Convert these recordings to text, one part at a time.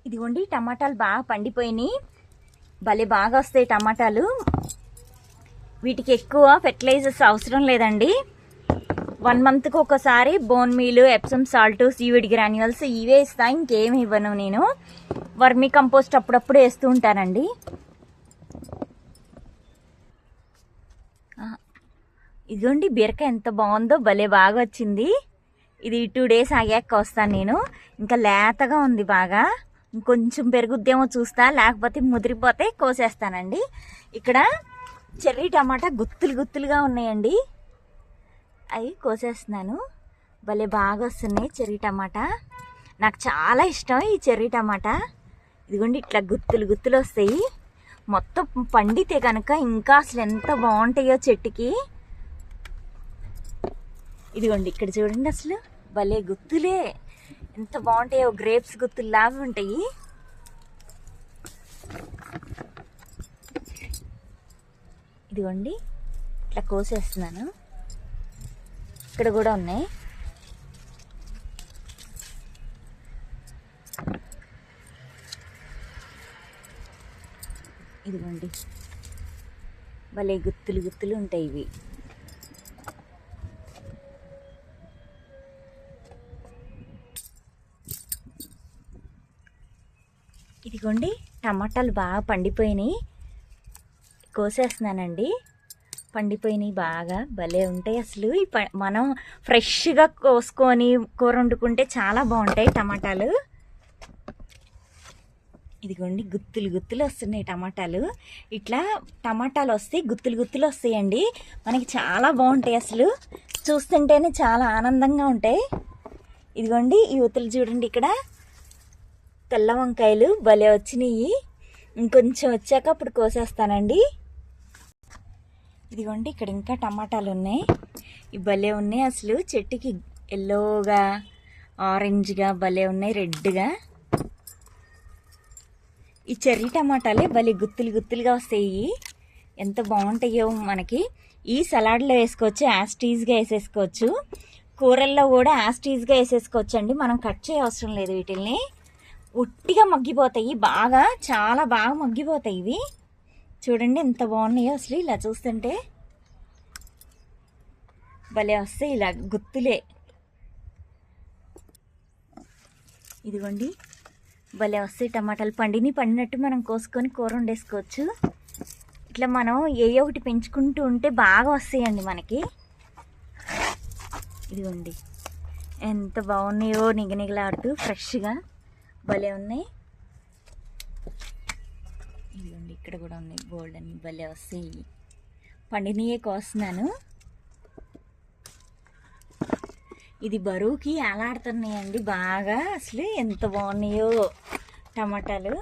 ఇదిగోండి టమాటాలు బాగా పండిపోయినాయి. భలే బాగా వస్తాయి టమాటాలు. వీటికి ఎక్కువ ఫెర్టిలైజర్స్ అవసరం లేదండి. 1 మంత్కి ఒకసారి bone meal, Epsom salt, seaweed granules ఇవే ఇస్తా, ఇంకేమి ఇవ్వను నేను. వర్మీ కంపోస్ట్ అప్పుడప్పుడు వేస్తూ ఉంటానండి. ఇదిగోండి బీరకాయ ఎంత బాగుందో, భలే బాగా వచ్చింది. ఇది 2 డేస్ ఆగాక వస్తాను నేను. ఇంకా లేతగా ఉంది బాగా. ఇంకొంచెం పెరుగుద్దేమో చూస్తా, లేకపోతే ముదిరిపోతే కోసేస్తానండి. ఇక్కడ చెర్రీ టమాటా గుత్తులుగా ఉన్నాయండి, అవి కోసేస్తున్నాను. భలే బాగా వస్తున్నాయి చెర్రీ టమాటా. నాకు చాలా ఇష్టం ఈ చెర్రీ టమాటా. ఇదిగోండి ఇట్లా గుత్తులు వస్తాయి. మొత్తం పండితే కనుక ఇంకా అసలు ఎంత బాగుంటాయో చెట్టుకి. ఇదిగోండి ఇక్కడ చూడండి, అసలు భలే గుత్తులే, ఎంత బాగుంటాయో. గ్రేప్స్ గుత్తుల్లాగా ఉంటాయి. ఇదిగోండి ఇట్లా కోసేస్తున్నాను. ఇక్కడ కూడా ఉన్నాయి. ఇదిగోండి భలే గుత్తులు ఉంటాయి ఇవి. ఇదిగోండి టమాటాలు బాగా పండిపోయినాయి, కోసేస్తున్నానండి. పండిపోయినాయి బాగా, భలే ఉంటాయి అసలు. మనం ఫ్రెష్గా కోసుకొని కూర వండుకుంటే చాలా బాగుంటాయి టమాటాలు. ఇదిగోండి గుత్తులు వస్తున్నాయి టమాటాలు. ఇట్లా టమాటాలు వస్తే గుత్తులు వస్తాయండి, మనకి చాలా బాగుంటాయి అసలు. చూస్తుంటేనే చాలా ఆనందంగా ఉంటాయి. ఇదిగోండి ఈ ఉతులు చూడండి, ఇక్కడ తెల్ల వంకాయలు భలే వచ్చినాయి. ఇంకొంచెం వచ్చాక అప్పుడు కోసేస్తానండి. ఇదిగోండి ఇక్కడ ఇంకా టమాటాలు ఉన్నాయి, ఇవి భలే ఉన్నాయి అసలు. చెట్టుకి ఎల్లోగా, ఆరెంజ్గా భలే ఉన్నాయి, రెడ్గా. ఈ చెర్రీ టమాటాలే భలే గుత్తులుగా వస్తాయి, ఎంత బాగుంటాయో. మనకి ఈ సలాడ్లో వేసుకోవచ్చు, యాస్టీజ్గా వేసేసుకోవచ్చు. కూరల్లో కూడా యాస్టీజ్గా వేసేసుకోవచ్చు అండి. మనం కట్ చేయ అవసరం లేదు. వీటిల్ని ఉట్టిగా మగ్గిపోతాయి, బాగా చాలా బాగా మగ్గిపోతాయి ఇవి. చూడండి ఎంత బాగున్నాయో అసలు. ఇలా చూస్తుంటే భలే వస్తాయి ఇలా గుత్తులే. ఇదిగోండి భలే వస్తాయి టమాటాలు. పండినట్టు మనం కోసుకొని కూర వండేసుకోవచ్చు. ఇట్లా మనం ఒకటి పెంచుకుంటూ ఉంటే బాగా వస్తాయండి మనకి. ఇదిగోండి ఎంత బాగున్నాయో, నిగనిగలాడుతూ ఫ్రెష్గా భలే ఉన్నాయి. ఇదిగోండి ఇక్కడ కూడా ఉన్నాయి బోల్డ్ అని, భలే వస్తాయి. పండినయే కోస్తున్నాను. ఇది బరువుకి అలాడుతున్నాయండి బాగా, అసలు ఎంత బాగున్నాయో టమాటాలు.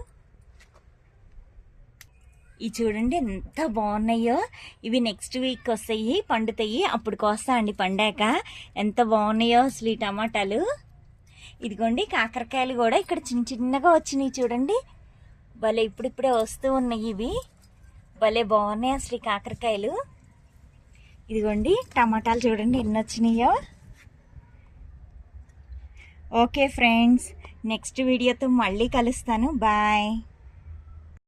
ఇవి చూడండి ఎంత బాగున్నాయో. ఇవి నెక్స్ట్ వీక్ వస్తాయి, పండుతాయి, అప్పుడు కోస్తా అండి. పండాక ఎంత బాగున్నాయో అసలు ఈ టమాటాలు. ఇదిగోండి కాకరకాయలు కూడా ఇక్కడ చిన్నగా వచ్చినాయి చూడండి, భలే ఇప్పుడిప్పుడే వస్తూ ఉన్నాయి. ఇవి భలే బాగున్నాయి అసలు ఈ కాకరకాయలు. ఇదిగోండి టమాటాలు చూడండి ఎన్ని వచ్చినాయో. ఓకే ఫ్రెండ్స్, నెక్స్ట్ వీడియోతో మళ్ళీ కలుస్తాను. బాయ్.